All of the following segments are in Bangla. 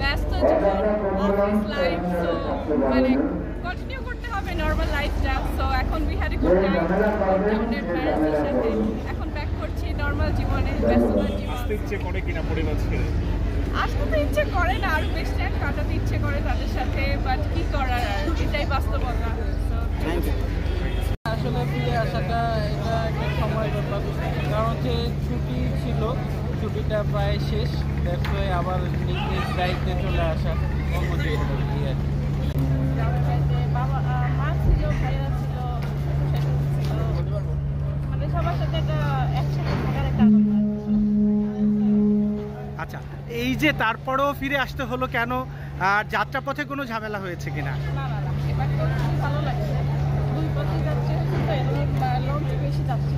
ব্যস্ত জীবন, অফিস লাইফ, সো মানে কন্টিনিউ করতে হবে নর্মাল লাইফটা। সো এখন we had a good time হোমটাউনের প্যারেন্টসের সাথে। এখন ব্যাক করছি নর্মাল জীবনে, ব্যস্ততার জীবন। আসতে ইচ্ছে করে কিনা পরিবার ছেড়ে? আসতে তো ইচ্ছে করে না, আরো বেশি টাইম কাটাতে ইচ্ছে করে তাদের সাথে, বাট কি করার, আর এটাই বাস্তবতা। আসলে ফিরে আসাটা এটা একটা সময় ব্যাপার, কারণ হচ্ছে ছুটি ছিল, ছুটিটা প্রায় শেষ, ব্যবসায় আবার নিজ নিজ দায়িত্বে চলে আসা অন্য জীবনে গিয়ে। বাবা মা ছিল, ভাইরা ছিল, মানে সবার সাথে একটা একসাথে থাকার একটা আনন্দ। আচ্ছা, এই যে তারপরেও ফিরে আসতে হলো কেন, আর যাত্রাপথে কোনো ঝামেলা হয়েছে কিনা? না না না, এবার তো খুবই ভালো লাগছে। দুই পথে যাচ্ছে, লঞ্চ বেশি যাচ্ছে,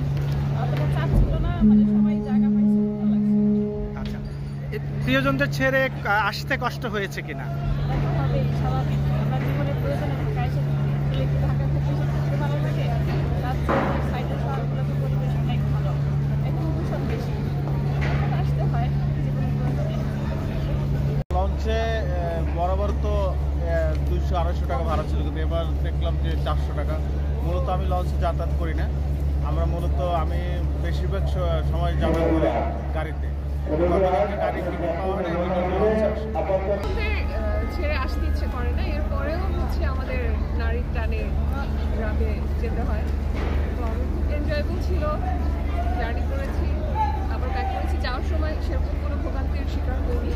অতটা চাপ ছিল না, মানে সবাই জায়গা পাইছে, ভালো লাগছে। আচ্ছা, প্রিয়জনদের ছেড়ে আসতে কষ্ট হয়েছে কিনা? দেখা হবেই, স্বাভাবিক। আমরা জীবনের প্রয়োজনে ঢাকা এসেছি, একটু ঢাকা থেকে এসে থাকতে ভালো লাগে। রাজশাহীর সাইডের শহরগুলোতে পরিবেশ অনেক ভালো, একটু দূষণ বেশি, আসতে হয় জীবনের প্রয়োজনে। লঞ্চে বরাবর তো 200-250 টাকা ভাড়া ছিল, কিন্তু এবার দেখলাম যে 400 টাকা। মূলত আমি লঞ্চে যাতায়াত করি না, আমি বেশিরভাগ সময় যাতায়াত করি গাড়িতে। গাড়ি টিকিট পাওয়া হয় না, ছেড়ে আসতে ইচ্ছে করে না, এরপরেও হচ্ছে আমাদের নারীর টানে গ্রামে যেতে হয়। তো আমি খুব এনজয়েবল ছিল, জার্নি করেছি, আবার ব্যাক করেছি। যাওয়ার সময় সেরকম কোনো ভোগান্তির শিকার হইনি।